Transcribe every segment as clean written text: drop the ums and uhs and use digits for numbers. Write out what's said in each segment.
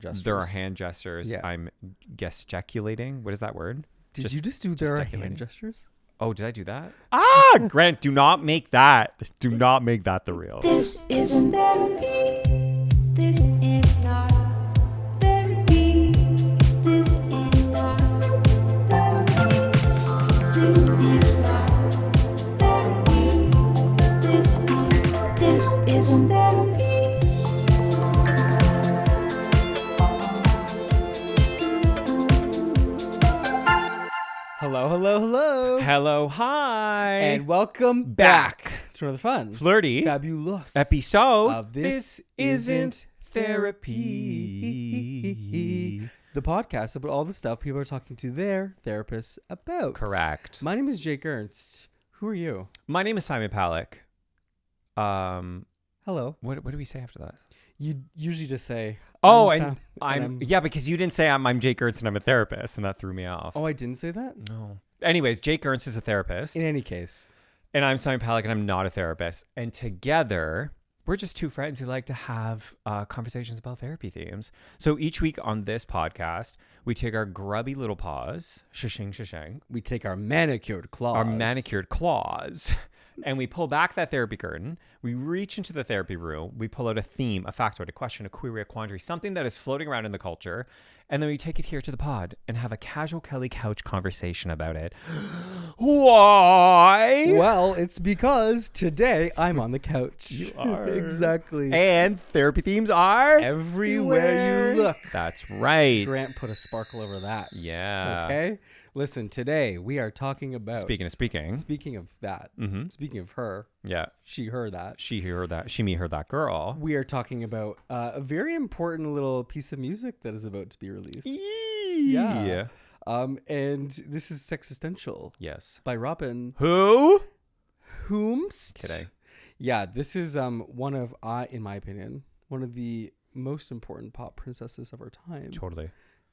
gestures. There are hand gestures. Yeah. I'm gesticulating. What is that word? Did you just do there are hand gestures? Oh, did I do that? Ah, Grant, do not make that. Do not make that the real. This isn't therapy. This is not therapy. This is not therapy. This is not therapy. This isn't therapy. Hello, hello, hello. Hello, hi. And welcome back to another fun, Flirty fabulous episode of This Isn't Therapy. The podcast about all the stuff people are talking to their therapists about. Correct. My name is Jake Ernst. Who are you? My name is Simon Palick. Hello. What do we say after that? You usually just say, Oh, Sam, I'm yeah, because you didn't say I'm Jake Ernst and I'm a therapist, and that threw me off. Oh, I didn't say that? No. Anyways, Jake Ernst is a therapist. In any case. And I'm Simon Palick, and I'm not a therapist. And together, we're just two friends who like to have conversations about therapy themes. So each week on this podcast, we take our grubby little paws, shishing, shishing, We take our manicured claws. and we pull back that therapy curtain. We reach into the therapy room. We pull out a theme, a factoid, a question, a query, a quandary, something that is floating around in the culture. And then we take it here to the pod and have a casual Kelly couch conversation about it. Why? Well, it's because today I'm on the couch. You are. Exactly. And therapy themes are Everywhere you look. That's right. Grant put a sparkle over that. Yeah. Okay. Listen, today we are talking about. Speaking of that. Mm-hmm. Speaking of her. Yeah. She, her, that. She, he, her, that. She, me, her, that girl. We are talking about a very important little piece of music that is about to be released. Yeah. And this is Sexistential. Yes. By Robyn. Who? Whomst. Today. Yeah, this is one of, in my opinion, one of the most important pop princesses of our time. Totally.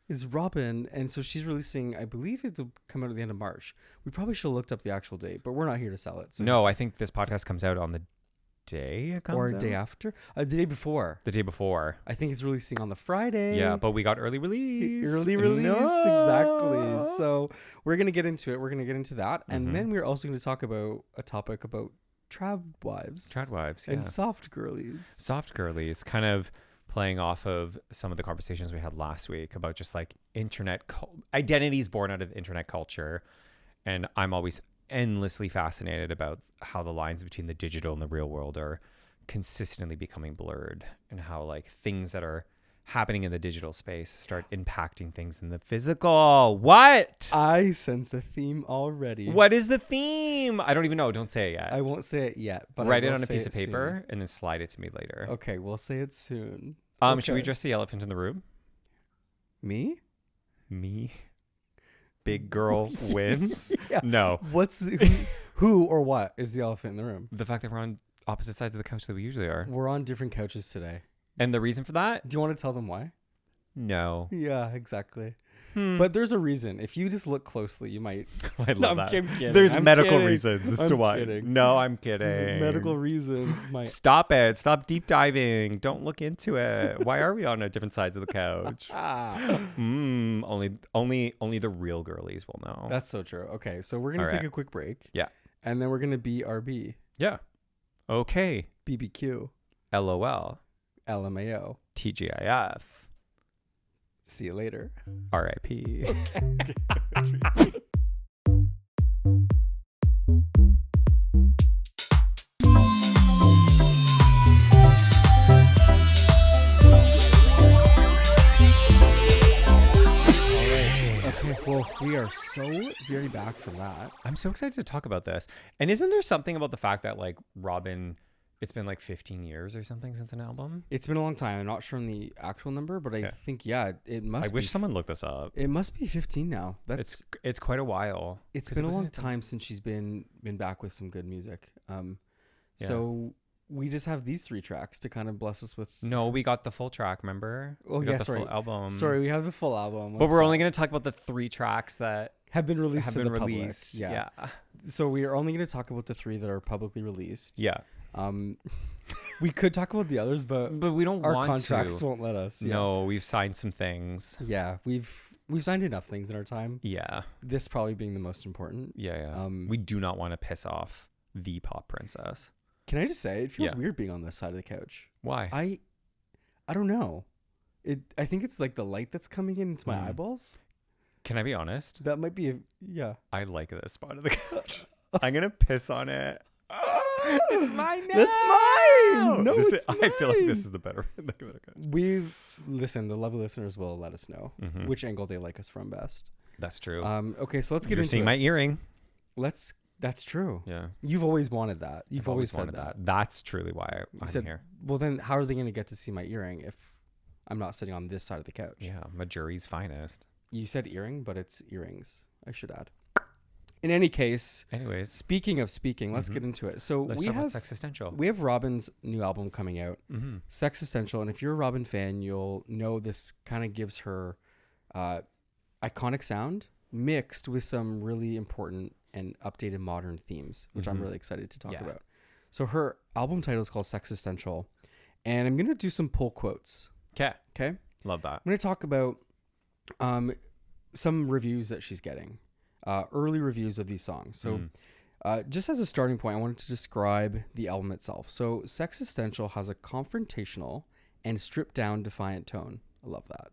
Is Robyn, and so she's releasing, I believe it'll come out at the end of March. We probably should have looked up the actual date, but we're not here to sell it. So No, I think this podcast comes out on the day it comes or out? day after, the day before. The day before. I think it's releasing on the Friday. Yeah, but we got early release. No. Exactly. So we're gonna get into it. We're gonna get into that, and Mhm. then we're also gonna talk about a topic about trad wives, yeah. and soft girlies. Soft girlies, kind of playing off of some of the conversations we had last week about just like identities born out of internet culture. And I'm always endlessly fascinated about how the lines between the digital and the real world are consistently becoming blurred, and how like things that are happening in the digital space start impacting things in the physical. What? I sense a theme already. What is the theme? I don't even know. Don't say it yet. I won't say it yet, but write I it will on a say piece of it paper and then slide it to me later. soon. Okay, we'll say it soon. Should we Okay. address the elephant in the room? Me? Me? Big girl wins? Yeah. No. What's who or what is the elephant in the room? The fact that we're on opposite sides of the couch that we usually are. We're on different couches today. And the reason for that? Do you want to tell them why? No. Yeah, exactly. Hmm. But there's a reason. If you just look closely, you might. I love that. I'm kidding. There's I'm medical kidding. reasons as I'm to why. kidding. No, I'm kidding. Medical reasons might. Stop it. Stop deep diving. Don't look into it. Why are we on different sides of the couch? Only the real girlies will know. That's so true. Okay, so we're gonna All take right. a quick break. Yeah. And then we're gonna BRB, Yeah. Okay. BBQ, LOL. LMAO. TGIF. See you later. RIP. Okay, well, we are so very back from that. I'm so excited to talk about this. And isn't there something about the fact that like Robyn, it's been like 15 years or something since an album? It's been a long time. I'm not sure on the actual number, but I Okay. think, yeah, it must I be. wish someone looked this up. It must be 15 now. It's quite a while. It's 'Cause been a wasn't long it the- time since she's been back with some good music. So we just have these 3 tracks to kind of bless us with. No, we got the full track, remember? Oh, we got yeah, the sorry. full album. Sorry, we have the full album. But we're only going to talk about the 3 tracks that have been released have to been the released. public. Yeah. So we are only going to talk about the 3 that are publicly released. Yeah. We could talk about the others, but we don't our want contracts to. won't let us. Yeah. No, we've signed some things. Yeah, we've signed enough things in our time. Yeah. This probably being the most important. Yeah. We do not want to piss off the pop princess. Can I just say it feels weird being on this side of the couch? Why? I don't know. I think it's like the light that's coming into my eyeballs. Can I be honest? That might be I like this spot of the couch. I'm gonna piss on it. It's mine now. That's mine. No, it's mine. I feel like this is the better. Listen. The lovely listeners will let us know which angle they like us from best. That's true. Okay, so let's get You're into seeing it. my earring. That's true. Yeah. You've always wanted that. I've always wanted that. That's truly why I'm here. Well, then how are they going to get to see my earring if I'm not sitting on this side of the couch? Yeah, I'm a jury's finest. You said earring, but it's earrings, I should add. In any case, anyways, speaking of speaking, let's get into it. So let's start with Sexistential. We have Robyn's new album coming out, Sexistential, and if you're a Robyn fan, you'll know this kind of gives her iconic sound mixed with some really important and updated modern themes, which I'm really excited to talk about. So her album title is called Sexistential, and I'm going to do some pull quotes. Okay? Love that. I'm going to talk about some reviews that she's getting, early reviews of these songs. So just as a starting point, I wanted to describe the album itself. So Sexistential has a confrontational and stripped down defiant tone. I love that.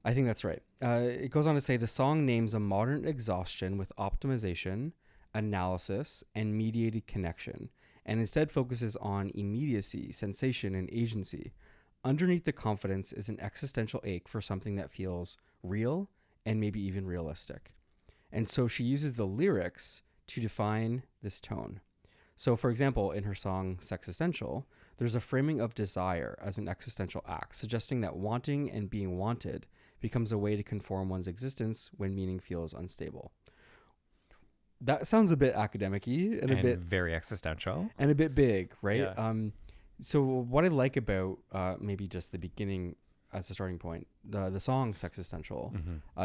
I think that's right. It goes on to say the song names a modern exhaustion with optimization, analysis, and mediated connection, and instead focuses on immediacy, sensation, and agency. Underneath the confidence is an existential ache for something that feels real and maybe even realistic. And so she uses the lyrics to define this tone. So, for example, in her song Sexistential, there's a framing of desire as an existential act, suggesting that wanting and being wanted becomes a way to conform one's existence when meaning feels unstable. That sounds a bit academic-y and a bit very existential and a bit big, right? Yeah. So what I like about maybe just the beginning as a starting point, the song Sexistential,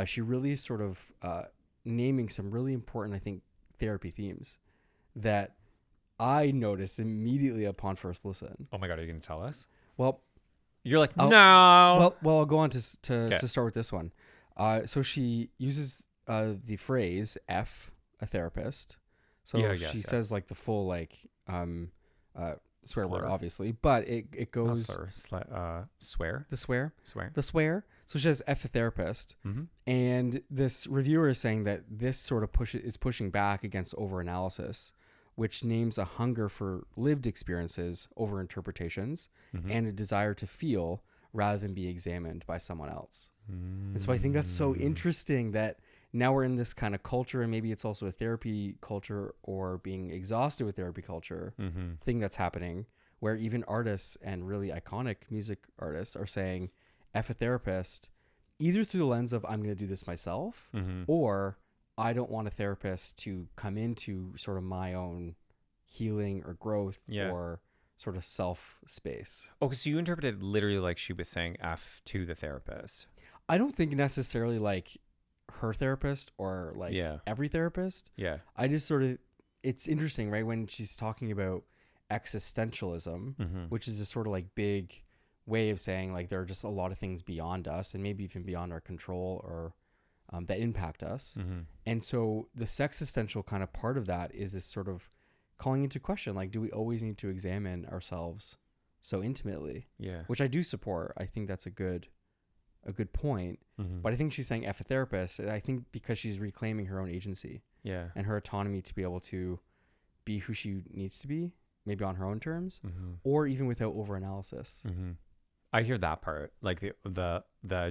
she really sort of naming some really important, I think, therapy themes that I noticed immediately upon first listen. Oh my God, are you going to tell us? Well, you're like, no. Well, I'll go on to start with this one. So she uses the phrase F a therapist. So she says like the full like swear word, obviously, but it goes swear. The swear. So she says F a therapist, and this reviewer is saying that this sort of is pushing back against overanalysis, which names a hunger for lived experiences over interpretations and a desire to feel rather than be examined by someone else. And so I think that's so interesting that now we're in this kind of culture, and maybe it's also a therapy culture or being exhausted with therapy culture thing that's happening, where even artists and really iconic music artists are saying F a therapist, either through the lens of I'm going to do this myself, or I don't want a therapist to come into sort of my own healing or growth or sort of self space. Oh, so you interpreted literally like she was saying F to the therapist. I don't think necessarily like her therapist or like every therapist. Yeah. I just sort of, it's interesting, right? When she's talking about existentialism, which is a sort of like big way of saying like there are just a lot of things beyond us and maybe even beyond our control or that impact us. And so the sexistential kind of part of that is this sort of calling into question, like, do we always need to examine ourselves so intimately? Yeah. Which I do support. I think that's a good point. But I think she's saying F a therapist, I think because she's reclaiming her own agency and her autonomy to be able to be who she needs to be, maybe on her own terms, or even without overanalysis. I hear that part, like the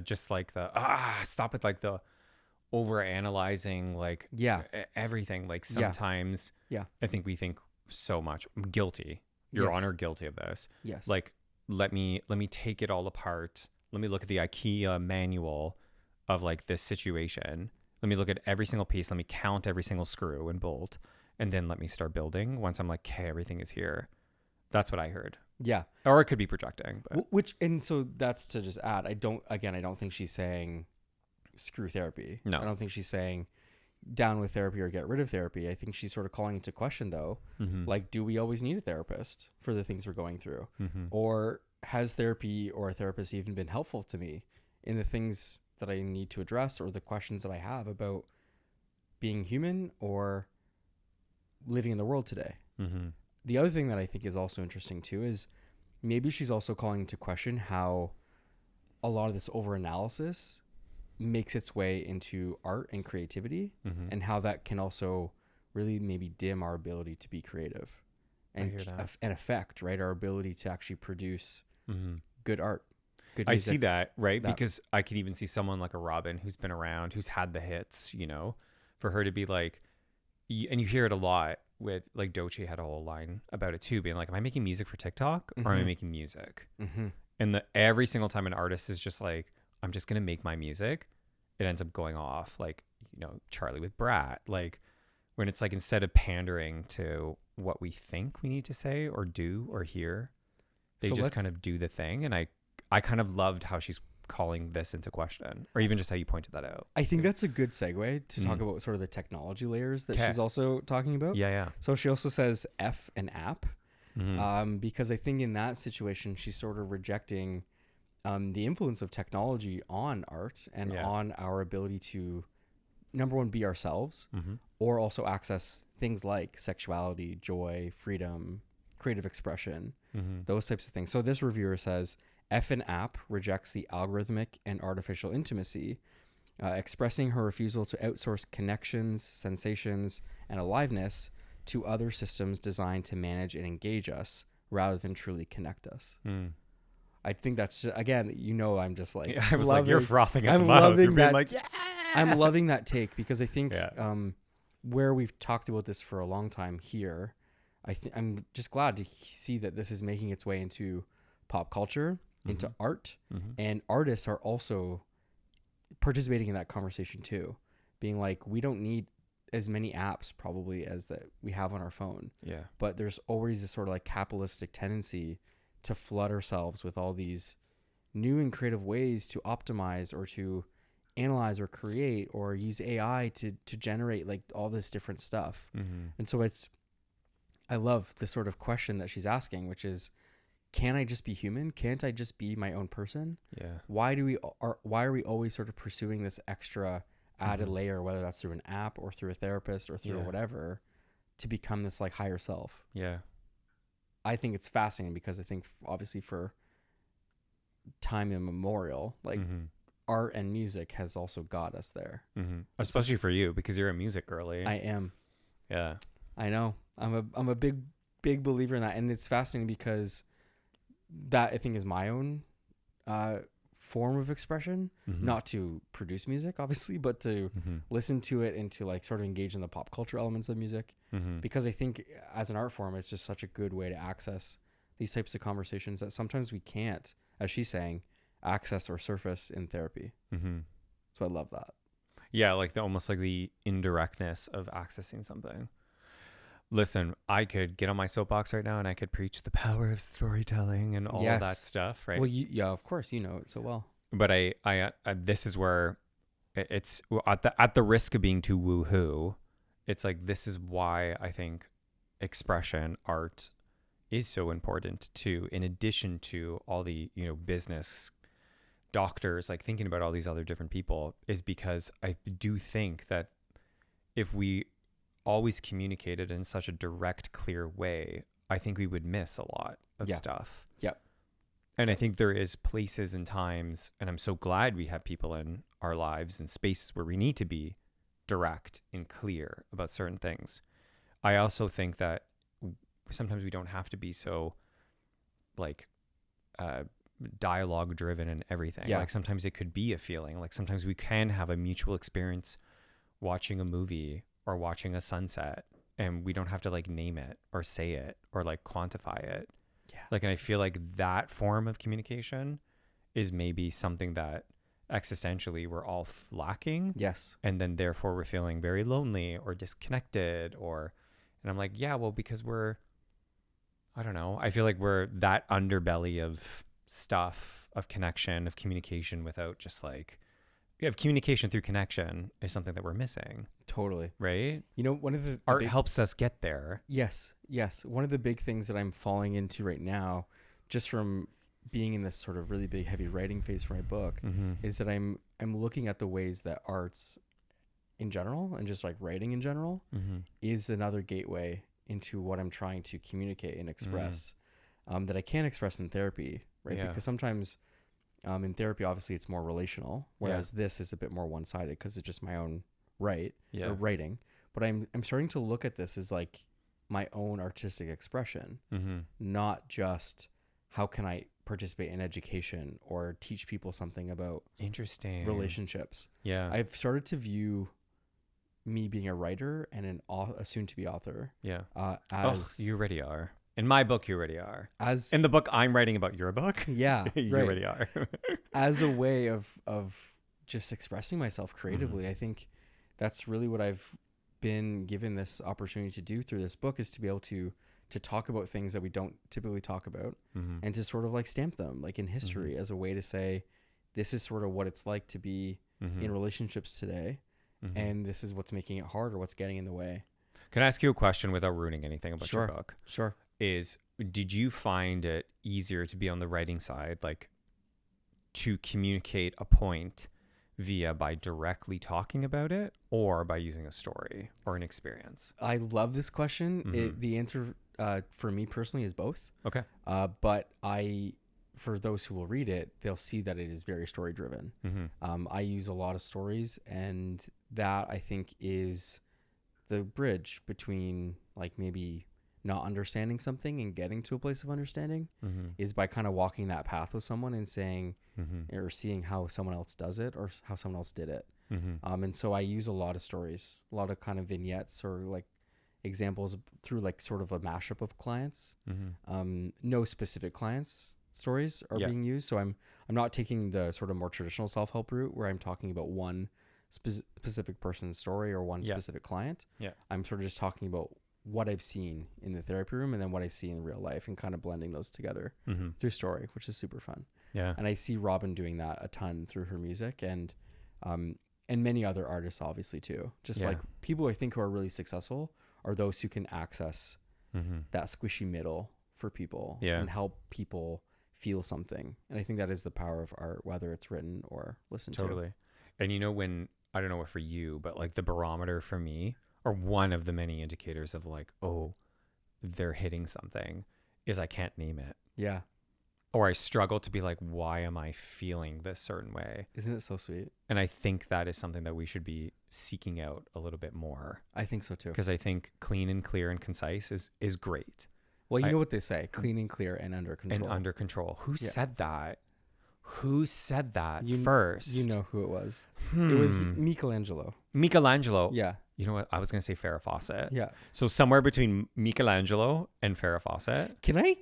just like the stop with like the over analyzing like everything. Like sometimes I think we think so much. I'm guilty. Your Honor, guilty of this. Yes. Like let me take it all apart. Let me look at the IKEA manual of like this situation. Let me look at every single piece. Let me count every single screw and bolt, and then let me start building. Once I'm like, okay, everything is here. That's what I heard. Yeah. Or it could be projecting. But. And so that's to just add, I don't think she's saying screw therapy. No. I don't think she's saying down with therapy or get rid of therapy. I think she's sort of calling into question, though, like, do we always need a therapist for the things we're going through? Or has therapy or a therapist even been helpful to me in the things that I need to address or the questions that I have about being human or living in the world today? The other thing that I think is also interesting too is maybe she's also calling into question how a lot of this overanalysis makes its way into art and creativity, and how that can also really maybe dim our ability to be creative and affect, right, our ability to actually produce good art. Good I music. see that, right? Because I could even see someone like a Robyn who's been around, who's had the hits, you know, for her to be like, and you hear it a lot with like Doechii had a whole line about it too, being like, am I making music for TikTok or am I making music? And every single time an artist is just like, I'm just going to make my music, it ends up going off like, you know, Charlie with Brat, like when it's like, instead of pandering to what we think we need to say or do or hear, they just kind of do the thing. And I kind of loved how she's calling this into question, or even just how you pointed that out. I think that's a good segue to talk about sort of the technology layers that she's also talking about. Yeah. So she also says F an app, because I think in that situation, she's sort of rejecting the influence of technology on art and on our ability to, number one, be ourselves, or also access things like sexuality, joy, freedom, creative expression, those types of things. So this reviewer says, F an app rejects the algorithmic and artificial intimacy, expressing her refusal to outsource connections, sensations, and aliveness to other systems designed to manage and engage us rather than truly connect us. I think that's just, again, you know, I'm just like, I was like, you're frothing at I'm the mouth. loving You're being that. like, yeah. I'm loving that take because I think where we've talked about this for a long time here, I'm just glad to see that this is making its way into pop culture, into art, and artists are also participating in that conversation too, being like, we don't need as many apps probably as that we have on our phone. Yeah. But there's always this sort of like capitalistic tendency to flood ourselves with all these new and creative ways to optimize or to analyze or create or use AI to generate like all this different stuff. And so I love the sort of question that she's asking, which is, can I just be human? Can't I just be my own person? Yeah. Why are we always sort of pursuing this extra added layer, whether that's through an app or through a therapist or through whatever, to become this like higher self? Yeah. I think it's fascinating because I think obviously for time immemorial, like art and music has also got us there. Especially for you, because you're a music girly. I am. Yeah. I know. I'm a big believer in that. And it's fascinating because that I think is my own form of expression, not to produce music obviously, but to listen to it and to like sort of engage in the pop culture elements of music, because I think as an art form it's just such a good way to access these types of conversations that sometimes we can't, as she's saying, access or surface in therapy. So I love that. Yeah, like almost like the indirectness of accessing something. Listen, I could get on my soapbox right now and I could preach the power of storytelling and all of that stuff, right? Well, yeah, of course, you know it so well. But I this is where it's at the risk of being too woohoo. It's like, this is why I think expression, art, is so important too. In addition to all the, you know, business doctors, like thinking about all these other different people, is because I do think that if we always communicated in such a direct, clear way, I think we would miss a lot of stuff. Yep. And I think there is places and times, and I'm so glad we have people in our lives and spaces where we need to be direct and clear about certain things. I also think that sometimes we don't have to be so like dialogue driven and everything. Like sometimes it could be a feeling. Like sometimes we can have a mutual experience watching a movie or watching a sunset, and we don't have to like name it or say it or like quantify it. Yeah. Like, and I feel like that form of communication is maybe something that existentially we're all lacking. Yes. And then therefore we're feeling very lonely or disconnected, and I'm like, yeah, well, because I don't know. I feel like we're that underbelly of stuff, of connection, of communication without just like communication through connection is something that we're missing, Totally. right? You know, one of the Art big, helps us get there. yes, one of the big things that I'm falling into right now, just from being in this sort of really big heavy writing phase for my book, is that I'm looking at the ways that arts in general and just like writing in general is another gateway into what I'm trying to communicate and express that I can't express in therapy, right? Yeah. Because sometimes in therapy, obviously it's more relational, whereas this is a bit more one-sided because it's just my own or writing. But I'm starting to look at this as like my own artistic expression, not just how can I participate in education or teach people something about Interesting relationships. Yeah. I've started to view me being a writer and a soon-to-be author Yeah. as You already are. In my book, you already are. as In the book I'm writing about your book, yeah, you right. already are. as a way of just expressing myself creatively. I think that's really what I've been given this opportunity to do through this book, is to be able to talk about things that we don't typically talk about and to sort of like stamp them like in history as a way to say, this is sort of what it's like to be in relationships today. And this is what's making it hard or what's getting in the way. Can I ask you a question without ruining anything about your book? Sure. Did you find it easier to be on the writing side, like to communicate a point by directly talking about it, or by using a story or an experience? I love this question. The answer for me personally is both. Okay. But for those who will read it, they'll see that it is very story driven. I use a lot of stories, and that I think is the bridge between like maybe not understanding something and getting to a place of understanding is by kind of walking that path with someone and saying or seeing how someone else does it or how someone else did it. And so I use a lot of stories, a lot of kind of vignettes or like examples through like sort of a mashup of clients. No specific clients stories are being used. So I'm not taking the sort of more traditional self-help route where I'm talking about one specific person's story or one specific client. I'm sort of just talking about what I've seen in the therapy room and then what I see in real life and kind of blending those together through story, which is super fun. And I see Robyn doing that a ton through her music and many other artists obviously too. Just like people I think who are really successful are those who can access that squishy middle for people and help people feel something. And I think that is the power of art, whether it's written or listened to. Totally. And you know, when, I don't know what for you, but like the barometer for me, or one of the many indicators of like, oh, they're hitting something, is I can't name it. Yeah. Or I struggle to be like, why am I feeling this certain way? Isn't it so sweet? And I think that is something that we should be seeking out a little bit more. I think so too. Because I think clean and clear and concise is great. Well, you know what they say, clean and clear and under control. And under control. Who said that? Who said that first? You know who it was. It was Michelangelo. Michelangelo. Yeah. You know what? I was going to say Farrah Fawcett. Yeah. So somewhere between Michelangelo and Farrah Fawcett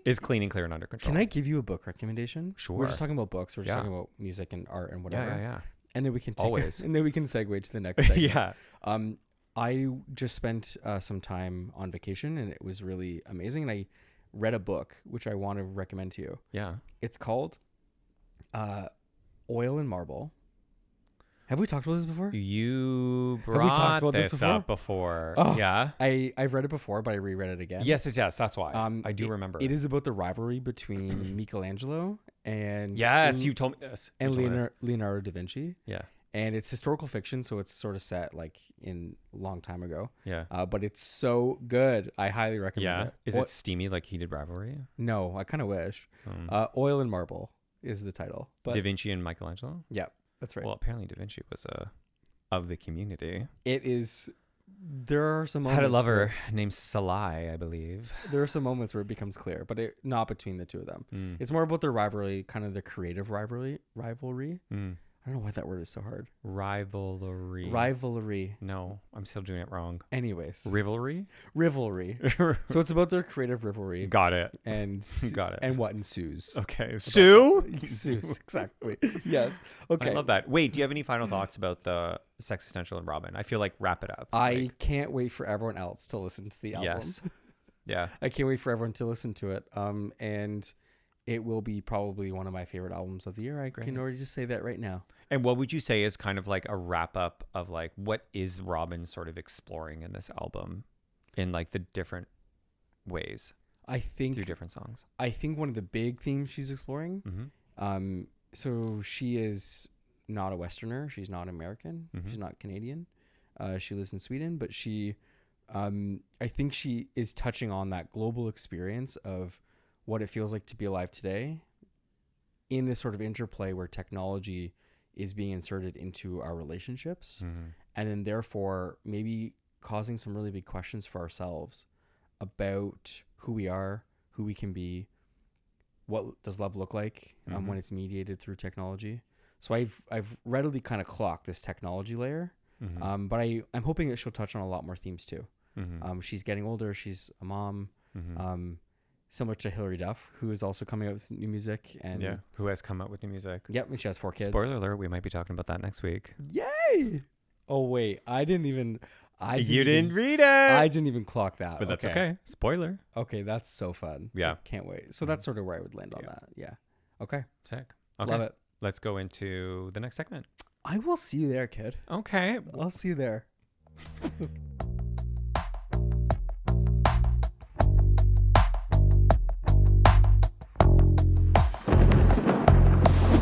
is clean and clear and under control. Can I give you a book recommendation? Sure. We're just talking about books. We're just talking about music and art and whatever. Yeah. And then we can Always. And then we can segue to the next segment. Yeah. I just spent some time on vacation and it was really amazing. And I read a book which I want to recommend to you. Yeah. It's called Oil and Marble. Have we talked about this before? You Have we talked brought about this this up before. Oh, Yeah. I've read it before, but I reread it again. Yes. That's why. I do remember. It is about the rivalry between Michelangelo and you told me this. and Leonardo da Vinci. Yeah. And it's historical fiction, so it's sort of set like in a long time ago. Yeah. But it's so good. I highly recommend it. Is it steamy like Heated Rivalry? No, I kind of wish. Oil and Marble is the title. But Da Vinci and Michelangelo? yeah, that's right. Well, apparently Da Vinci was of the community. It is. There are some moments. Had a lover named Salai, I believe. There are some moments where it becomes clear, but not between the two of them. It's more about their rivalry, kind of the creative rivalry. I don't know why that word is so hard. Rivalry. No, I'm still doing it wrong. Anyways. Rivalry? Rivalry. So it's about their creative rivalry. Got it. And Got it. And what ensues. Okay. Sue? Seuss, exactly. Yes. Okay. I love that. Wait, do you have any final thoughts about the Sexistential and Robyn? I feel like wrap it up. I can't wait for everyone else to listen to the album. Yes. Yeah. I can't wait for everyone to listen to it. And it will be probably one of my favorite albums of the year. I can already just say that right now. And what would you say is kind of like a wrap up of like what is Robyn sort of exploring in this album in like the different ways I think through different songs? I think one of the big themes she's exploring. Mm-hmm. So she is not a Westerner. She's not American. Mm-hmm. She's not Canadian. She lives in Sweden, but she, I think she is touching on that global experience of what it feels like to be alive today in this sort of interplay where technology is being inserted into our relationships. Mm-hmm. And then therefore maybe causing some really big questions for ourselves about who we are, who we can be, what does love look like when it's mediated through technology. So I've readily kind of clocked this technology layer, Mm-hmm. but I'm hoping that she'll touch on a lot more themes too. Mm-hmm. She's getting older. She's a mom, similar to Hilary Duff, who is also coming out with new music. And yeah, who has come out with new music? Yep, and she has 4 kids. Spoiler alert, we might be talking about that next week. Yay! Oh wait, I didn't even read it. I didn't even clock that. But that's okay. Spoiler. Okay, that's so fun. Yeah. Can't wait. So that's sort of where I would land on that. Yeah. Okay. Sick. Okay. Love it. Let's go into the next segment. I will see you there, kid. Okay. I'll see you there.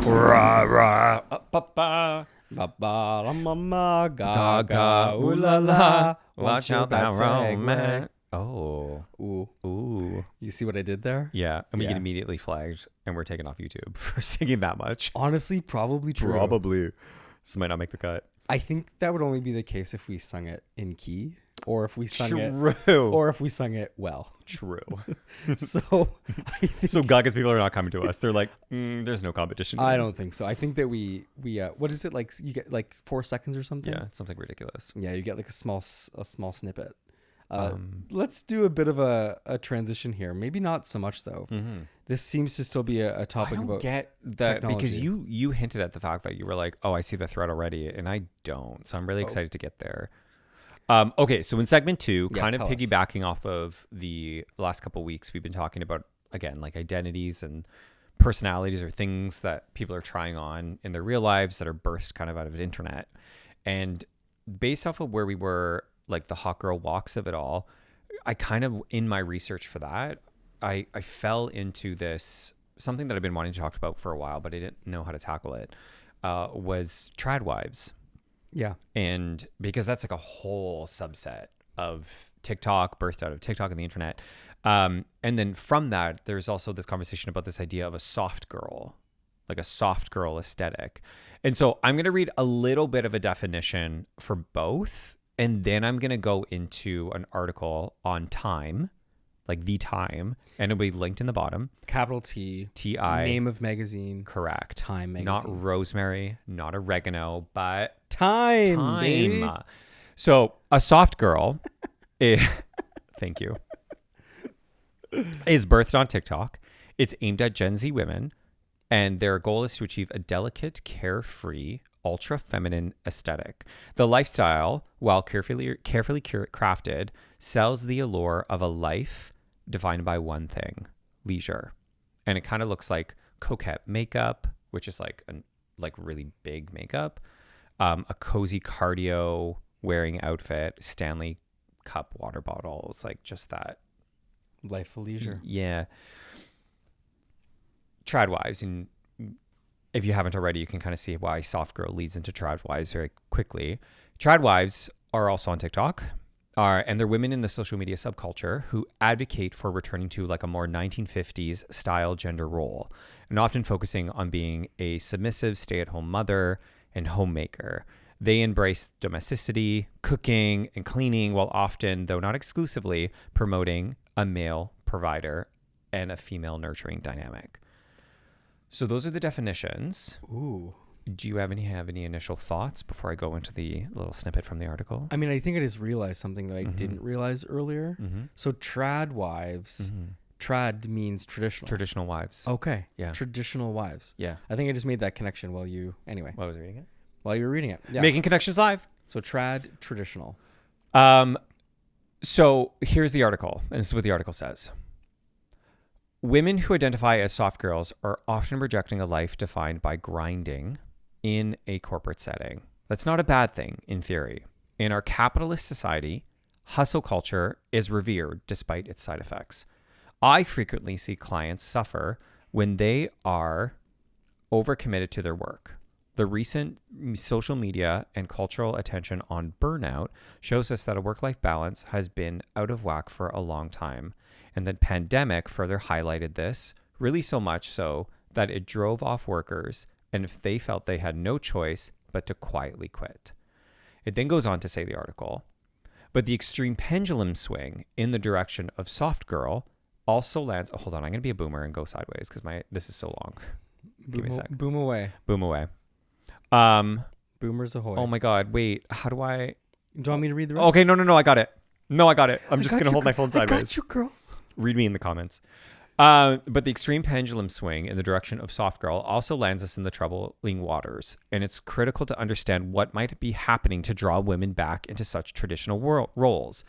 Rah, rah, ba. Ba ba la mama gaga ooh la la. Watch out that romance. Oh. Ooh. You see what I did there? Yeah. And we get Yeah. immediately flagged and we're taken off YouTube for singing that much. Honestly, probably true. Probably. This might not make the cut. I think that would only be the case if we sung it in key, or if we sung it, True. or if we sung it well. True. So I think So Gaga's people are not coming to us. They're like, there's no competition. I don't think so. I think that we what is it like? You get like 4 seconds or something. Yeah, it's something ridiculous. Yeah, you get like a small snippet. Let's do a bit of a transition here. Maybe not so much though. Mm-hmm. This seems to still be a topic I don't about get that because technology. you hinted at the fact that you were like, oh, I see the thread already, and I don't. So I'm really excited to get there. Okay, so in segment 2, Yeah, kind of tell us. piggybacking off of the last couple of weeks, we've been talking about, again, like identities and personalities or things that people are trying on in their real lives that are birthed kind of out of the internet. And based off of where we were, like the hot girl walks of it all, I kind of, in my research for that, I fell into this, something that I've been wanting to talk about for a while, but I didn't know how to tackle it, was trad wives. Yeah. And because that's like a whole subset of TikTok, birthed out of TikTok and the internet. And then from that, there's also this conversation about this idea of a soft girl, like a soft girl aesthetic. And so I'm going to read a little bit of a definition for both. And then I'm going to go into an article on Time, like The Time, and it'll be linked in the bottom. Capital T. T-I. Name of magazine. Correct. Time magazine. Not rosemary, not oregano, but Time, baby. So a soft girl, thank you, is birthed on TikTok. It's aimed at Gen Z women, and their goal is to achieve a delicate, carefree, ultra feminine aesthetic. The lifestyle, while carefully crafted, sells the allure of a life defined by one thing: leisure. And it kind of looks like coquette makeup, which is like really big makeup, a cozy cardio wearing outfit, Stanley Cup water bottles, like just that. Life of leisure. Yeah. Trad wives, and if you haven't already, you can kind of see why soft girl leads into trad wives very quickly. Trad wives are also on TikTok, and they're women in the social media subculture who advocate for returning to like a more 1950s style gender role, and often focusing on being a submissive stay-at-home mother and homemaker. They embrace domesticity, cooking, and cleaning, while often, though not exclusively, promoting a male provider and a female nurturing dynamic. So those are the definitions. Ooh. Do you have any initial thoughts before I go into the little snippet from the article? I mean, I think I just realized something that I didn't realize earlier. Mm-hmm. So trad wives, trad means traditional. Traditional wives. Okay. Yeah. Traditional wives. Yeah. I think I just made that connection while you were reading it. While you were reading it. Yeah. Making connections live. So trad, traditional. So here's the article, and this is what the article says. Women who identify as soft girls are often rejecting a life defined by grinding in a corporate setting. That's not a bad thing in theory. In our capitalist society, hustle culture is revered despite its side effects. I frequently see clients suffer when they are overcommitted to their work. The recent social media and cultural attention on burnout shows us that a work-life balance has been out of whack for a long time. And the pandemic further highlighted this, really so much so that it drove off workers and if they felt they had no choice but to quietly quit. It then goes on to say the article, but the extreme pendulum swing in the direction of soft girl also lands. Oh, hold on, I'm going to be a boomer and go sideways because this is so long. Give me a sec. Boom away. Boom away. Boomers ahoy. Oh my God. Wait, how do I? Do you want me to read the rest? Okay, no, I got it. I'm just going to hold my phone sideways. I got you, girl. Read me in the comments. But the extreme pendulum swing in the direction of soft girl also lands us in the troubling waters. And it's critical to understand what might be happening to draw women back into such traditional roles.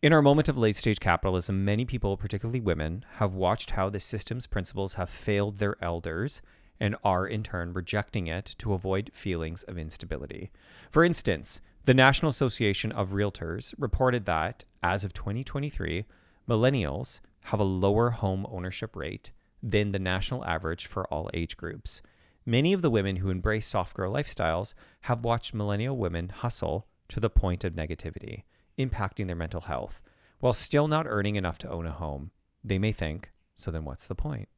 In our moment of late-stage capitalism, many people, particularly women, have watched how the system's principles have failed their elders and are, in turn, rejecting it to avoid feelings of instability. For instance, the National Association of Realtors reported that, as of 2023, millennials have a lower home ownership rate than the national average for all age groups. Many of the women who embrace soft girl lifestyles have watched millennial women hustle to the point of negativity, impacting their mental health. While still not earning enough to own a home, they may think, so then what's the point?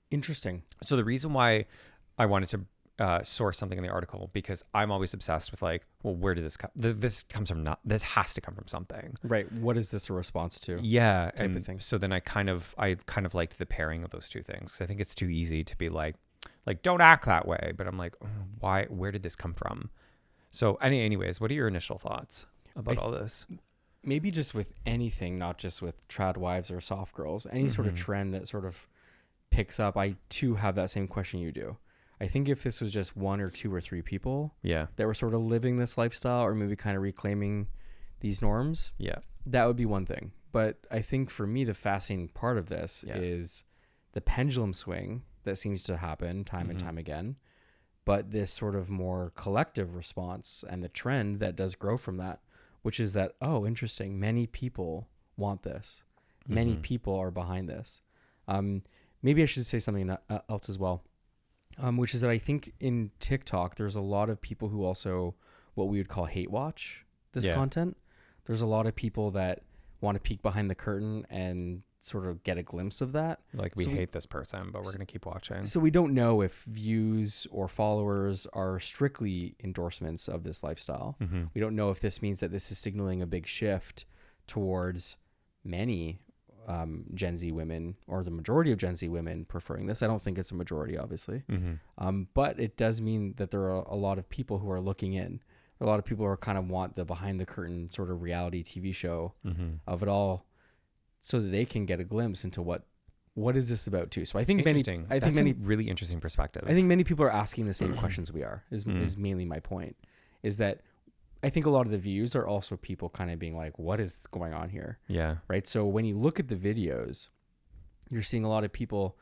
Interesting. So the reason why I wanted to source something in the article, because I'm always obsessed with like, well, where did this come? This comes from this has to come from something. Right. What is this a response to? Yeah. Type of thing. So then I kind of liked the pairing of those two things. I think it's too easy to be like, don't act that way. But I'm like, why, where did this come from? So anyways, what are your initial thoughts about all this? Maybe just with anything, not just with trad wives or soft girls, any sort of trend that sort of picks up. I too have that same question you do. I think if this was just one or two or three people that were sort of living this lifestyle or maybe kind of reclaiming these norms, that would be one thing. But I think for me, the fascinating part of this is the pendulum swing that seems to happen time and time again, but this sort of more collective response and the trend that does grow from that, which is that, oh, interesting, many people want this. Many people are behind this. Maybe I should say something else as well. Which is that I think in TikTok, there's a lot of people who also what we would call hate watch this content. There's a lot of people that want to peek behind the curtain and sort of get a glimpse of that. Like we hate this person, but we're going to keep watching. So we don't know if views or followers are strictly endorsements of this lifestyle. We don't know if this means that this is signaling a big shift towards many Gen Z women or the majority of Gen Z women preferring this. I don't think it's a majority, obviously. But it does mean that there are a lot of people who are looking in. A lot of people who are kind of want the behind the curtain sort of reality TV show of it all so that they can get a glimpse into what is this about too. So I think many really interesting perspective. I think many people are asking the same questions we are is mainly my point, is that I think a lot of the views are also people kind of being like, what is going on here? Yeah. Right. So when you look at the videos, you're seeing a lot of people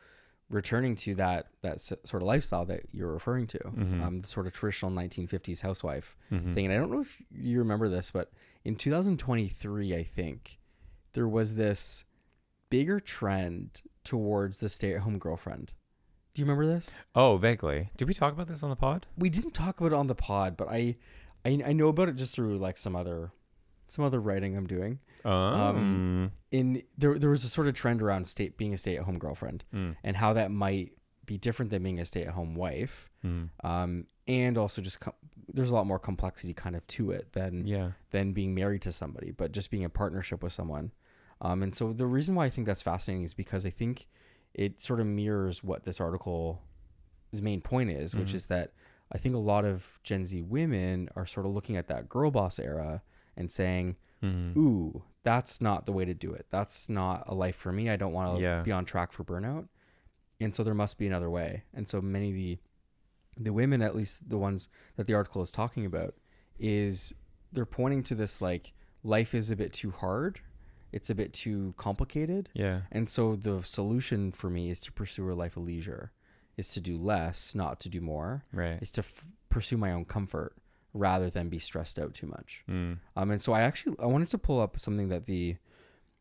returning to that sort of lifestyle that you're referring to, the sort of traditional 1950s housewife thing. And I don't know if you remember this, but in 2023, I think there was this bigger trend towards the stay-at-home girlfriend. Do you remember this? Oh, vaguely. Did we talk about this on the pod? We didn't talk about it on the pod, but I know about it just through like some other writing I'm doing. There was a sort of trend around being a stay-at-home girlfriend and how that might be different than being a stay-at-home wife. And also just there's a lot more complexity kind of to it than being married to somebody, but just being in partnership with someone. And so the reason why I think that's fascinating is because I think it sort of mirrors what this article's main point is, which is that I think a lot of Gen Z women are sort of looking at that girl boss era and saying, ooh, that's not the way to do it. That's not a life for me. I don't want to be on track for burnout. And so there must be another way. And so many of the women, at least the ones that the article is talking about, is they're pointing to this like life is a bit too hard it's a bit too complicated. Yeah. And so the solution for me is to pursue a life of leisure, is to do less, not to do more, Right. is to pursue my own comfort rather than be stressed out too much. Mm. And so I wanted to pull up something that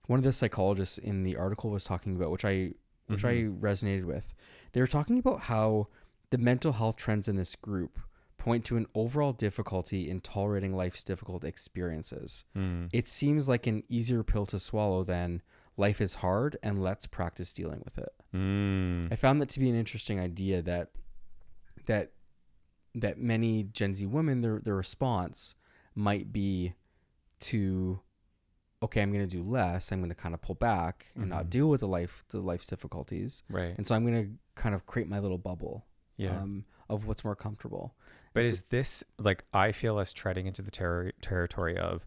one of the psychologists in the article was talking about, which I resonated with. They were talking about how the mental health trends in this group point to an overall difficulty in tolerating life's difficult experiences. Mm. It seems like an easier pill to swallow than life is hard and let's practice dealing with it. Mm. I found that to be an interesting idea that many Gen Z women, their response might be to, okay, I'm going to do less. I'm going to kind of pull back and not deal with the life's difficulties. Right. And so I'm going to kind of create my little bubble Yeah. of what's more comfortable. But And is this like, I feel us treading into the territory of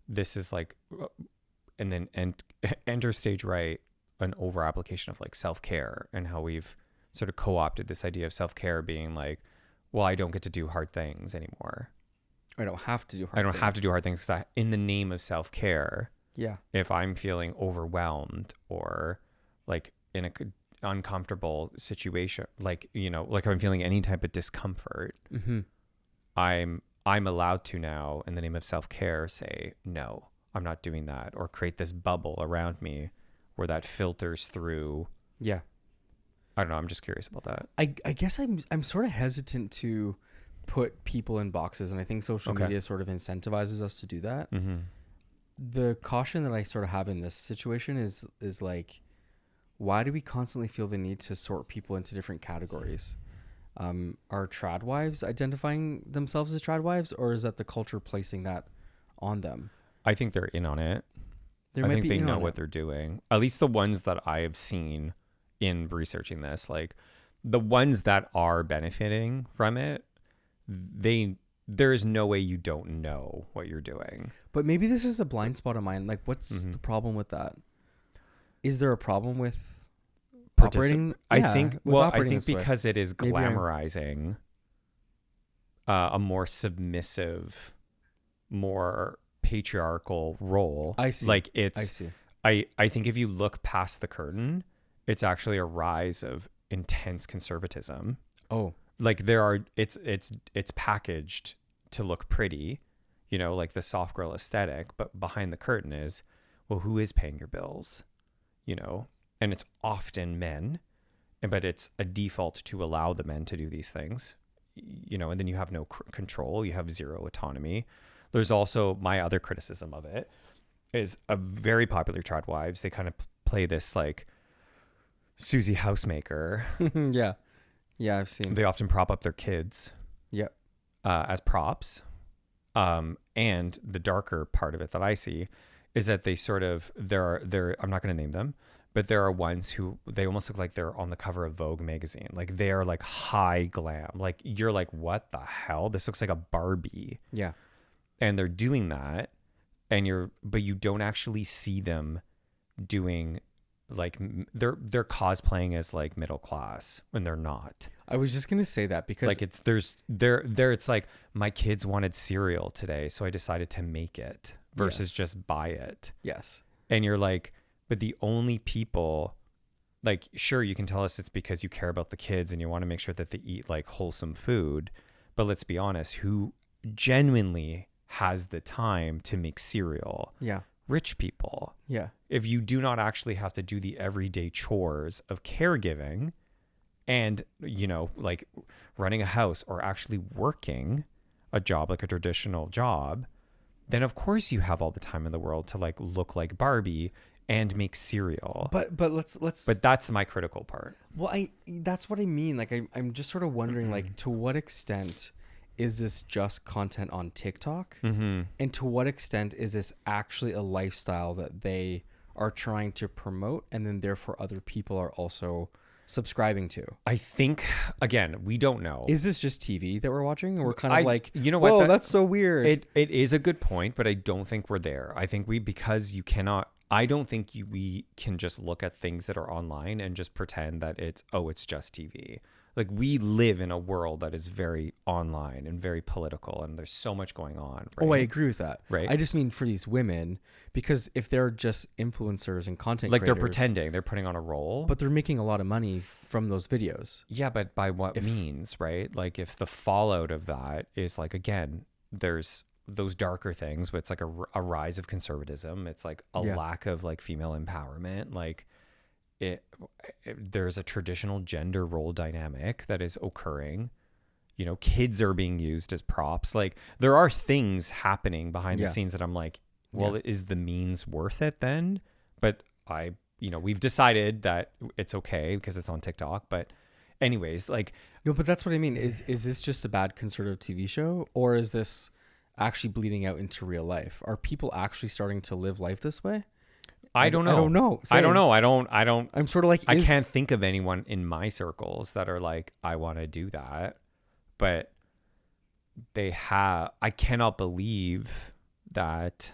this is like, and then enter stage right, an over application of like self-care, and how we've sort of co-opted this idea of self-care being like, well, I don't get to do hard things anymore. I don't have to do hard I don't things. have to do hard things because in the name of self-care, Yeah. if I'm feeling overwhelmed or like in a uncomfortable situation, like, you know, like I'm feeling any type of discomfort, Mm-hmm. I'm allowed to now, in the name of self-care, say, no, I'm not doing that, or create this bubble around me where that filters through. Yeah. I don't know. I'm just curious about that. I guess I'm sort of hesitant to put people in boxes, and I think social Okay. media sort of incentivizes us to do that. Mm-hmm. The caution that I sort of have in this situation is like, why do we constantly feel the need to sort people into different categories? Are trad wives identifying themselves as trad wives, or is that the culture placing that on them? I think they're in on it. They I might think be they in know on what it. they're doing. At least the ones that I have seen in researching this, like the ones that are benefiting from it, there is no way you don't know what you're doing. But maybe this is a blind spot of mine. Like, what's Mm-hmm. the problem with that? Is there a problem with Particip- operating? I Yeah, think, with well, I operating think this way. because it is Maybe I'm- glamorizing a more submissive, more patriarchal role. I see. Like I see. I think if you look past the curtain, it's actually a rise of intense conservatism. Oh, Like it's packaged to look pretty, you know, like the soft girl aesthetic, but behind the curtain is, well, who is paying your bills, you know? And it's often men, but it's a default to allow the men to do these things, you know, and then you have no control, you have zero autonomy. There's also my other criticism of it is a very popular trad wives. They kind of play this like Susie housemaker. yeah. Yeah, I've seen. They often prop up their kids. Yep. As props. And the darker part of it that I see is that they sort of, they're I'm not going to name them, but there are ones who they almost look like they're on the cover of Vogue magazine. Like they are like high glam. Like you're like, what the hell? This looks like a Barbie. Yeah. And they're doing that, but you don't actually see them doing like they're cosplaying as like middle class when they're not. I was just gonna say that because Like it's like my kids wanted cereal today, so I decided to make it versus Yes. just buy it. yes. And you're like, but the only people, like, sure, you can tell us it's because you care about the kids and you want to make sure that they eat like wholesome food, but let's be honest, who genuinely has the time to make cereal? Yeah. Rich people. Yeah. If you do not actually have to do the everyday chores of caregiving and, you know, like running a house or actually working a job, like a traditional job, then of course you have all the time in the world to like look like Barbie and make cereal. But let's But that's my critical part. well, that's what I mean. Like I'm just sort of wondering, like, to what extent is this just content on TikTok? Mm-hmm. And to what extent is this actually a lifestyle that they are trying to promote and then therefore other people are also subscribing to? I think, again, we don't know. Is this just TV that we're watching? And we're kind of like, you know what? whoa, that's so weird. It is a good point, but I don't think we're there. I think because you cannot, I don't think we can just look at things that are online and just pretend that it's just TV. like we live in a world that is very online and very political, and there's so much going on. Right? Oh, I agree with that. Right. I just mean for these women, because if they're just influencers and content Like creators, they're pretending, they're putting on a role. but they're making a lot of money from those videos. Yeah, but by what means, right? Like if the fallout of that is like, again, there's those darker things, but it's like a rise of conservatism. It's like a lack of like female empowerment. Like there's a traditional gender role dynamic that is occurring. You know, kids are being used as props. Like there are things happening behind the scenes that I'm like, well, is the means worth it then? But we've decided that it's okay because it's on TikTok. But anyways, like, No, but that's what I mean. Is this just a bad conservative TV show, or is this actually bleeding out into real life? Are people actually starting to live life this way? I don't know. I don't know. I don't Same. know. I don't. I'm sort of like, I can't think of anyone in my circles that are like, I want to do that. But I cannot believe that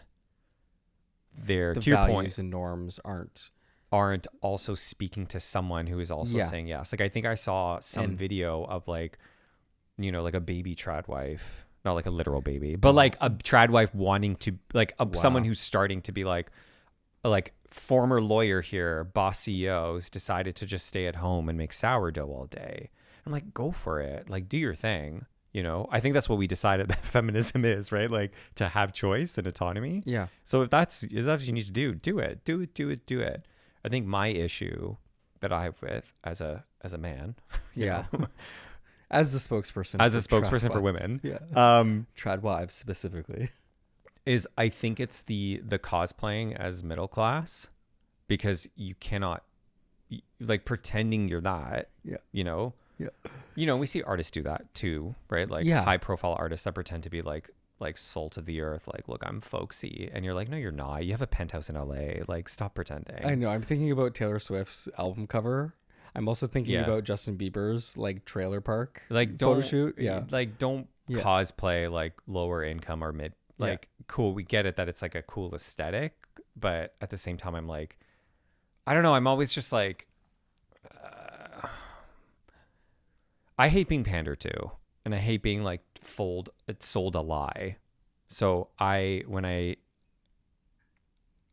the to your values point, and norms aren't also speaking to someone who is also saying yes. Like I think I saw some video of like, you know, like a baby trad wife, not like a literal baby, but like a trad wife wanting to like someone who's starting to be like former lawyer here, boss CEOs decided to just stay at home and make sourdough all day. I'm like, go for it. Like do your thing. You know, I think that's what we decided that feminism is, right? Like to have choice and autonomy. Yeah. So if that's what you need to do it. Do it. I think my issue that I have with as a man, you know, as the spokesperson, as a for spokesperson trad for wives. women, Trad wives specifically, is I think it's the cosplaying as middle class, because you cannot like pretending you're that. Yeah. You know. Yeah. You know, we see artists do that too, right? Like high profile artists that pretend to be like salt of the earth, like, look, I'm folksy. And you're like, no, you're not. You have a penthouse in LA. Like, stop pretending. I know. I'm thinking about Taylor Swift's album cover. I'm also thinking about Justin Bieber's like trailer park photo shoot. Yeah. Like don't cosplay like lower income or mid. Like cool. We get it that it's like a cool aesthetic, but at the same time, I'm like, I don't know. I'm always just like, I hate being pandered to, and I hate being like sold a lie. So when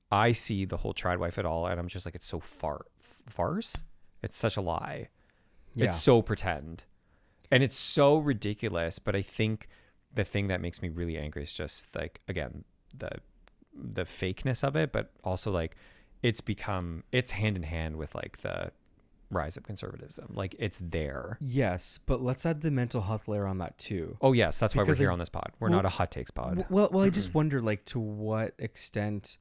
I see the whole trad wife at all, and I'm just like, it's so farce. It's such a lie. Yeah. It's so pretend, and it's so ridiculous. But I think the thing that makes me really angry is just like, again, the fakeness of it, but also like it's hand in hand with like the rise of conservatism. Like it's there. Yes, but let's add the mental health layer on that too. Oh yes, that's why we're here on this pod. We're not a hot takes pod. Well, I just wonder, like, to what extent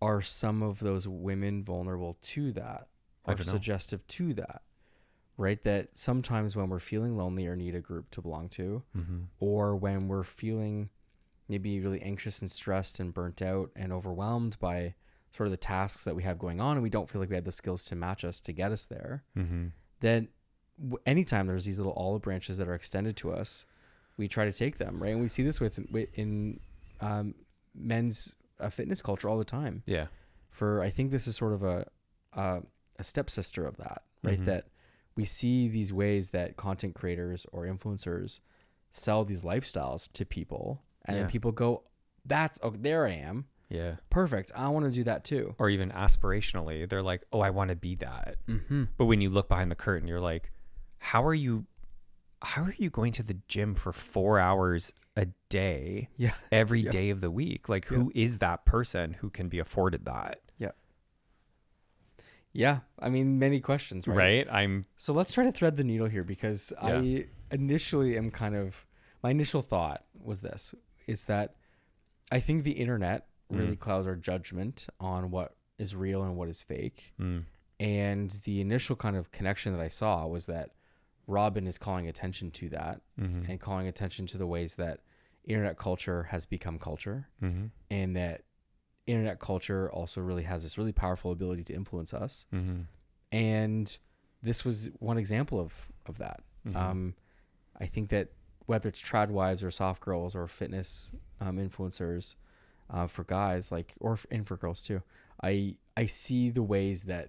are some of those women vulnerable to that, or suggestive to that, right? That sometimes when we're feeling lonely or need a group to belong to, or when we're feeling maybe really anxious and stressed and burnt out and overwhelmed by sort of the tasks that we have going on, and we don't feel like we have the skills to match us to get us there, then anytime there's these little olive branches that are extended to us, we try to take them, right? And we see this in men's fitness culture all the time. Yeah. I think this is sort of a stepsister of that, right? That we see these ways that content creators or influencers sell these lifestyles to people, and then people go, there I am. Yeah. Perfect. I want to do that too. Or even aspirationally, they're like, oh, I want to be that. But when you look behind the curtain, you're like, how are you going to the gym for 4 hours a day every day of the week? Like, who is that person who can be afforded that? Yeah. Yeah. I mean, many questions, right? So let's try to thread the needle here, because I initially am my initial thought was this, is that I think the internet really clouds our judgment on what is real and what is fake. And the initial kind of connection that I saw was that Robyn is calling attention to that, and calling attention to the ways that internet culture has become culture, and that internet culture also really has this really powerful ability to influence us. And this was one example of that. I think that whether it's trad wives or soft girls or fitness influencers, for guys, like, and for girls too, I see the ways that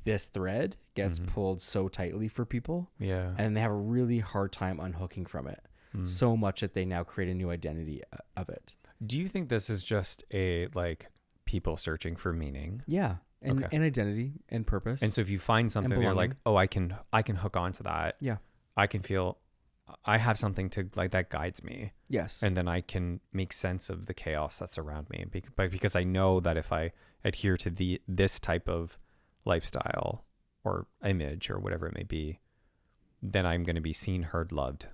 this thread gets pulled so tightly for people, and they have a really hard time unhooking from it. So much that they now create a new identity of it. Do you think this is just a like people searching for meaning? Yeah. And identity and purpose. And so if you find something you're like, oh, I can hook onto that. Yeah. I can feel I have something to like that guides me. Yes. And then I can make sense of the chaos that's around me. But because I know that if I adhere to this type of lifestyle or image or whatever it may be, then I'm going to be seen, heard, loved.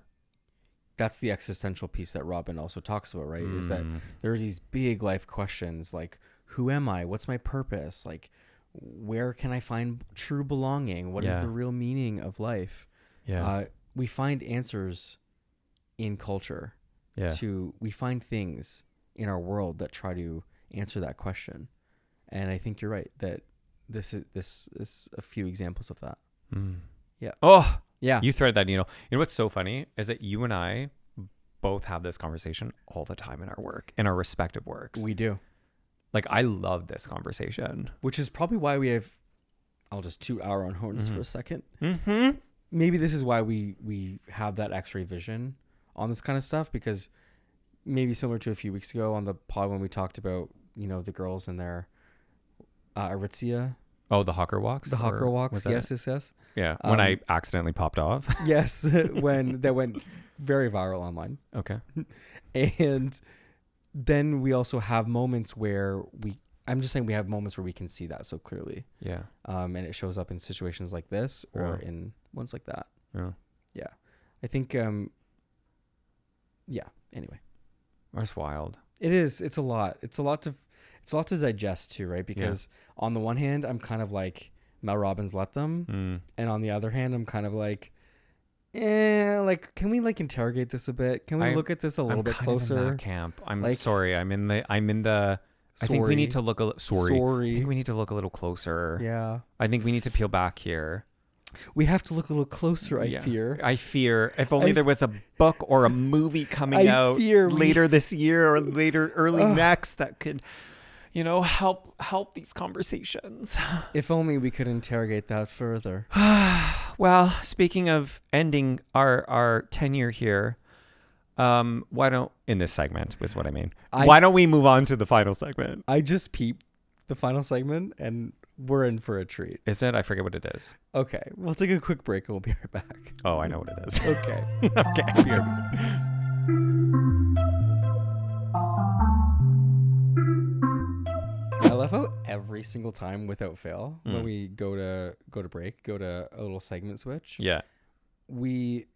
That's the existential piece that Robyn also talks about, right? Is that there are these big life questions like, who am I? What's my purpose? Like, where can I find true belonging? What is the real meaning of life? Yeah. We find answers in culture. Yeah. We find things in our world that try to answer that question. And I think you're right that this is a few examples of that. Yeah. Oh, yeah. You thread that needle. You know what's so funny is that you and I both have this conversation all the time in our work, in our respective works. We do. Like, I love this conversation. Which is probably why we have, I'll just toot our own horns for a second. Mm-hmm. Maybe this is why we have that x-ray vision on this kind of stuff, because maybe similar to a few weeks ago on the pod when we talked about, the girls and their Aritzia. Oh, the hawker walks? The hawker walks. Yes. Yeah. When I accidentally popped off. Yes. When that went very viral online. Okay. And then we also have moments where I'm just saying we have moments where we can see that so clearly. Yeah. And it shows up in situations like this or in ones like that. Yeah. Yeah. I think, anyway. That's wild. It is. It's a lot. It's a lot to digest too, right? Because on the one hand, I'm kind of like, Mel Robbins let them. And on the other hand, I'm kind of like, can we like interrogate this a bit? Can we look at this a little bit closer? I'm in that camp. I'm sorry. I'm in the. I think we need to look sorry. I think we need to look a little closer. Yeah. I think we need to peel back here. We have to look a little closer. I fear. If only there was a book or a movie coming out later this year or early next that could, help these conversations. If only we could interrogate that further. Well, speaking of ending our tenure here, why don't, in this segment is what I mean. Why don't we move on to the final segment? I just peeped the final segment and we're in for a treat. Is it? I forget what it is. Okay. We'll take a quick break and we'll be right back. Oh, I know what it is. Okay. Okay. Be right back. I love how every single time without fail, when we go to break, go to a little segment switch. Yeah. We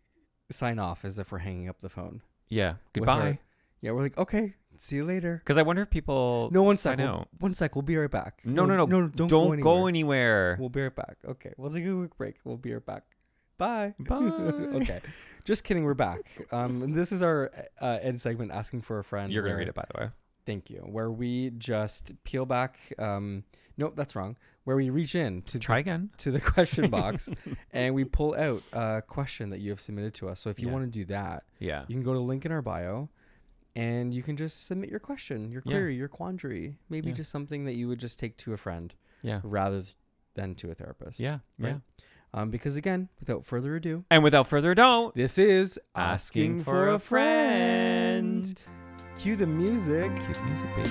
sign off as if we're hanging up the phone. Yeah. Goodbye. Yeah, we're like, okay, see you later. Because I wonder if people. No, one sec. One sec. We'll be right back. No. Don't go anywhere. We'll be right back. Okay. We'll take a quick break. We'll be right back. Bye. Bye. Okay. Just kidding. We're back. This is our end segment, asking for a friend. You're gonna read it, by the way. Thank you. Where we just peel back. Nope, that's wrong. Where we reach in to the question box and we pull out a question that you have submitted to us. So if you want to do that, you can go to the link in our bio and you can just submit your question, your query, your quandary, maybe just something that you would just take to a friend rather than to a therapist. Yeah. Right? Yeah. Because again, without further ado. And without further ado, this is Asking for a Friend. Cue the music. Cue the music, baby.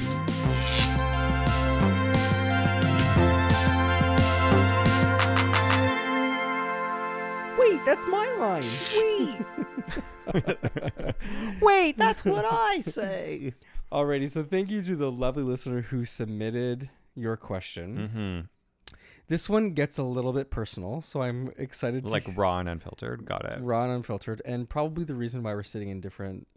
Wait, that's my line. Wait, that's what I say. Alrighty, so thank you to the lovely listener who submitted your question. This one gets a little bit personal, so I'm excited to... Like raw and unfiltered. Got it. Raw and unfiltered, and probably the reason why we're sitting in different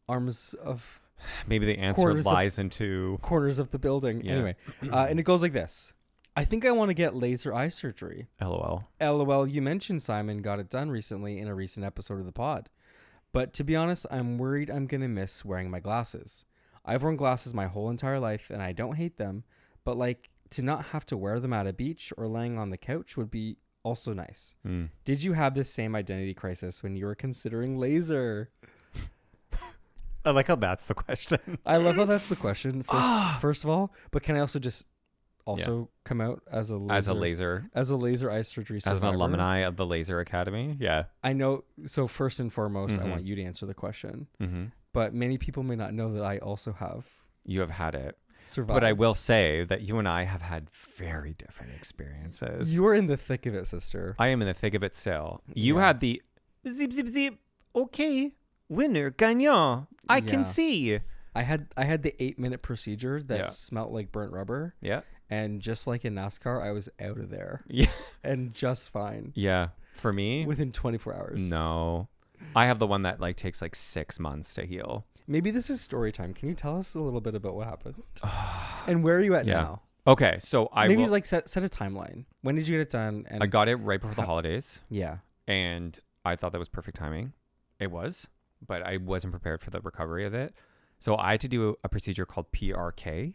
arms of... Maybe the answer lies into... corners of the building. Yeah. Anyway, and it goes like this. I think I want to get laser eye surgery. LOL. LOL, you mentioned Simon got it done recently in a recent episode of the pod. But to be honest, I'm worried I'm going to miss wearing my glasses. I've worn glasses my whole entire life, and I don't hate them. But like, to not have to wear them at a beach or laying on the couch would be also nice. Did you have this same identity crisis when you were considering laser? I like how that's the question. I love how that's the question, first of all. But can I also just also come out as a laser eye surgery survivor. As an alumni of the Laser Academy. Yeah. I know. So first and foremost, I want you to answer the question. But many people may not know that I also have. You have had it. Survived. But I will say that you and I have had very different experiences. You were in the thick of it, sister. I am in the thick of it still. You had the zip, zip, zip. Okay. Winner, gagnant. I can see. I had the 8-minute procedure that smelled like burnt rubber. Yeah. And just like in NASCAR, I was out of there. Yeah. And just fine. Yeah. For me, within 24 hours. No. I have the one that like takes like 6 months to heal. Maybe this is story time. Can you tell us a little bit about what happened? And where are you at now? Okay, so maybe like set a timeline. When did you get it done? And I got it right before the holidays. Yeah. And I thought that was perfect timing. It was, but I wasn't prepared for the recovery of it. So I had to do a procedure called PRK,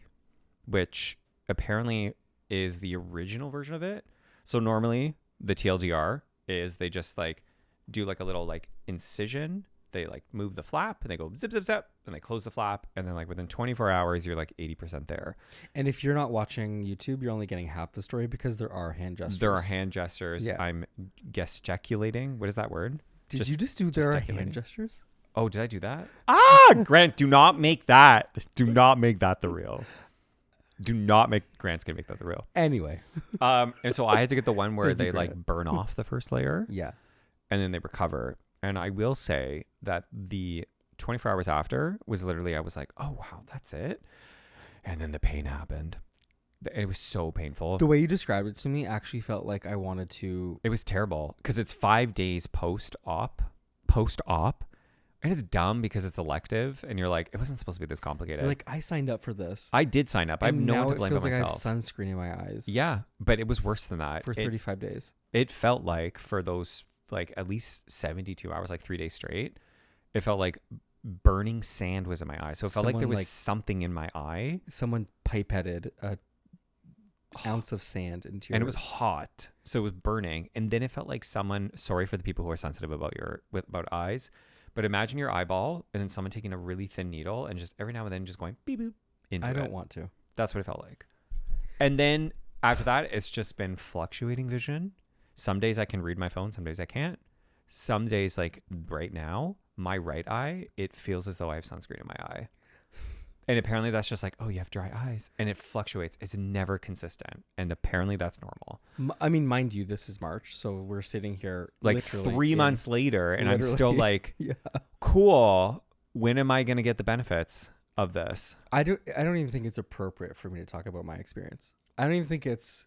which apparently is the original version of it. So normally the TLDR is they just like do like a little like incision. They like move the flap and they go zip, zip, zip, and they close the flap. And then like within 24 hours, you're like 80% there. And if you're not watching YouTube, you're only getting half the story because there are hand gestures. There are hand gestures. Yeah. I'm gesticulating. What is that word? Did you just do there are hand gestures? Oh, did I do that? Grant, do not make that. Do not make that the real. Do not make Grant's gonna make that the real. Anyway. And so I had to get the one where they like burn off the first layer. Yeah. And then they recover. And I will say that the 24 hours after was literally, I was like, oh, wow, that's it. And then the pain happened. It was so painful. The way you described it to me actually felt like I wanted to. It was terrible because it's 5 days post-op. And it's dumb because it's elective. And you're like, it wasn't supposed to be this complicated. You're like, I signed up for this. I did sign up. I have no one to blame but like myself. I have sunscreen in my eyes. Yeah, but it was worse than that. For 35 days. It felt like for those like at least 72 hours, like 3 days straight, it felt like burning sand was in my eye. So it felt like there was something in my eye. Someone pipetted a ounce of sand into your... And it was hot. So it was burning. And then it felt like someone, sorry for the people who are sensitive about about eyes, but imagine your eyeball and then someone taking a really thin needle and just every now and then just going beep boop into it. I don't want to. That's what it felt like. And then after that, it's just been fluctuating vision. Some days I can read my phone. Some days I can't. Some days, like right now, my right eye, it feels as though I have sunscreen in my eye. And apparently that's just like, oh, you have dry eyes. And it fluctuates. It's never consistent. And apparently that's normal. I mean, mind you, this is March. So we're sitting here like 3 months later. And I'm still like, cool. When am I going to get the benefits of this? I don't even think it's appropriate for me to talk about my experience. I don't even think it's...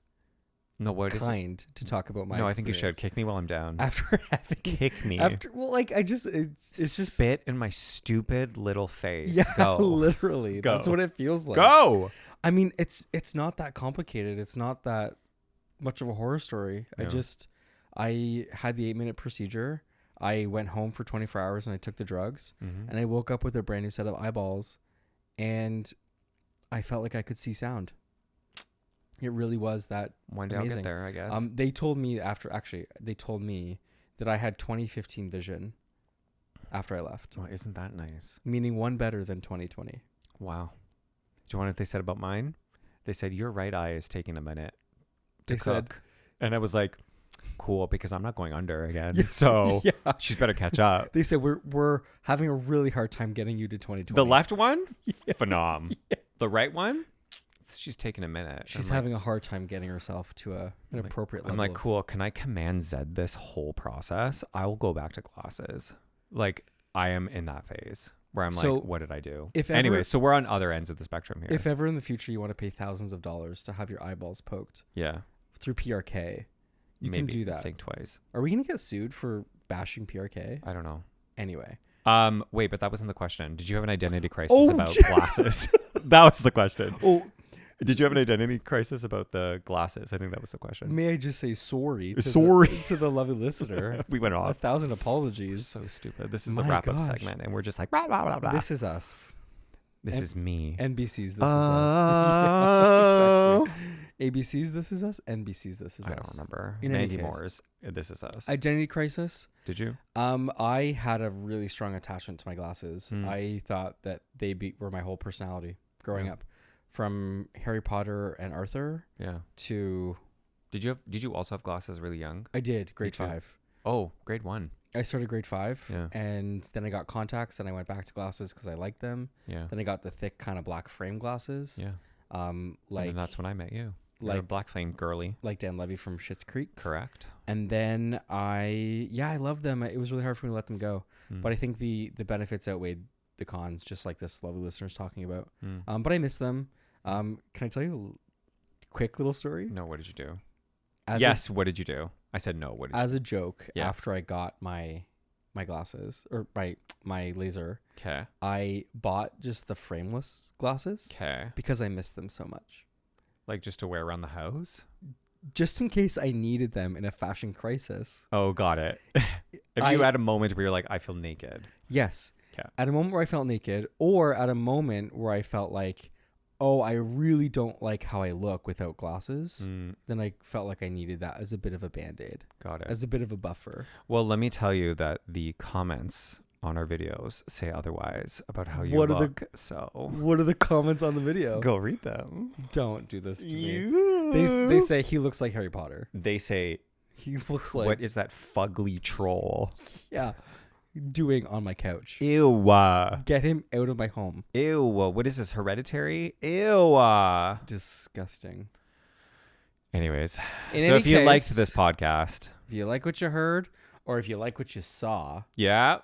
No, what is kind to talk about my experience. I think you should kick me while I'm down. After having kick me. It's just spit in my stupid little face. Yeah, Go. Literally. Go. That's what it feels like. Go. I mean, it's not that complicated. It's not that much of a horror story. Yeah. I had the 8-minute procedure. I went home for 24 hours and I took the drugs, and I woke up with a brand new set of eyeballs, and I felt like I could see sound. It really was that one day amazing. I'll get there, I guess. They told me that I had 2015 vision after I left. Oh, isn't that nice? Meaning one better than 2020. Wow. Do you want to know what they said about mine? They said, your right eye is taking a minute to cook. And I was like, cool, because I'm not going under again. So she's better catch up. They said, we're having a really hard time getting you to 2020. The left one? Phenom. Yeah. The right one? She's taking a minute. She's having a hard time getting herself to an appropriate level. I'm like, cool. Can I Command Z this whole process? I will go back to glasses. Like, I am in that phase where I'm like, what did I do? Anyway, so we're on other ends of the spectrum here. If ever in the future you want to pay thousands of dollars to have your eyeballs poked, through PRK, you can do that. Think twice. Are we gonna get sued for bashing PRK? I don't know. Anyway. Wait, but that wasn't the question. Did you have an identity crisis about glasses? That was the question. Oh. Did you have an identity crisis about the glasses? I think that was the question. May I just say sorry to the lovely listener. We went off. 1,000 apologies. So stupid. This is the wrap-up segment, and we're just like, blah, blah, blah, blah. This is us. This is me. NBC's This Is Us. Exactly. ABC's This Is Us. NBC's This Is Us. I don't remember. Mandy Moore's This Is Us. Identity crisis. Did you? I had a really strong attachment to my glasses. I thought that they were my whole personality growing up. from Harry Potter and Arthur Yeah. to Did you also have glasses really young? I did grade too. 5. Oh, grade 1. I started grade 5, Yeah. and then I got contacts, and I went back to glasses because I liked them. Yeah. Then I got the thick kind of black frame glasses. Yeah. And Like then that's when I met you. You're a like black flame girly. like Dan Levy from Schitt's Creek. Correct. And then I loved them. It was really hard for me to let them go, but I think the benefits outweighed the cons, just like this lovely listener's talking about. But I miss them. Can I tell you a quick little story? No, what did you do? As Yes, what did you do? I said no. What did you as a joke, Yeah. after I got my glasses or my laser, Okay. I bought just the frameless glasses Okay. because I missed them so much. Like just to wear around the house? Just in case I needed them in a fashion crisis. Oh, got it. If you had a moment where you're like, I feel naked. Yes. 'Kay. At a moment where I felt naked, or at a moment where I felt like, oh, I really don't like how I look without glasses, then I felt like I needed that as a bit of a Band-Aid, Got it. as a bit of a buffer. Well, let me tell you that the comments on our videos say otherwise about how you What are the- look. So What are the comments on the video? go read them. Don't do this to me. They say he looks like Harry Potter. They say, He looks like, what is that fugly troll? yeah, doing on my couch. Ew. Get him out of my home. Ew. What is this? Hereditary? Ew. Disgusting. Anyways, In so any if you liked case- this podcast, If you like what you heard, or if you like what you saw, yeah.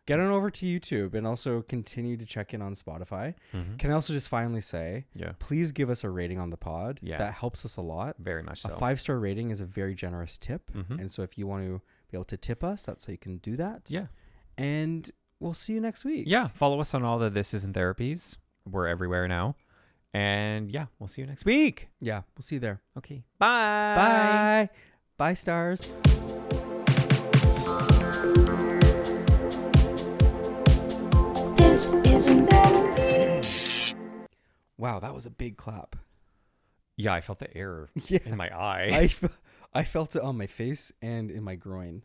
get on over to YouTube and also continue to check in on Spotify. Can I also just finally say, Yeah. please give us a rating on the pod. Yeah. That helps us a lot. Very much A so. 5-star rating is a very generous tip. Mhm. And so if you want to be able to tip us, that's how you can do that. Yeah. And we'll see you next week. Yeah. Follow us on all the This Isn't Therapies. We're everywhere now. And yeah, we'll see you next week. Yeah. We'll see you there. Okay. Bye. Bye. Bye, stars. This isn't therapy. Wow, that was a big clap. Yeah, I felt the air Yeah. in my eye. I felt it on my face and in my groin.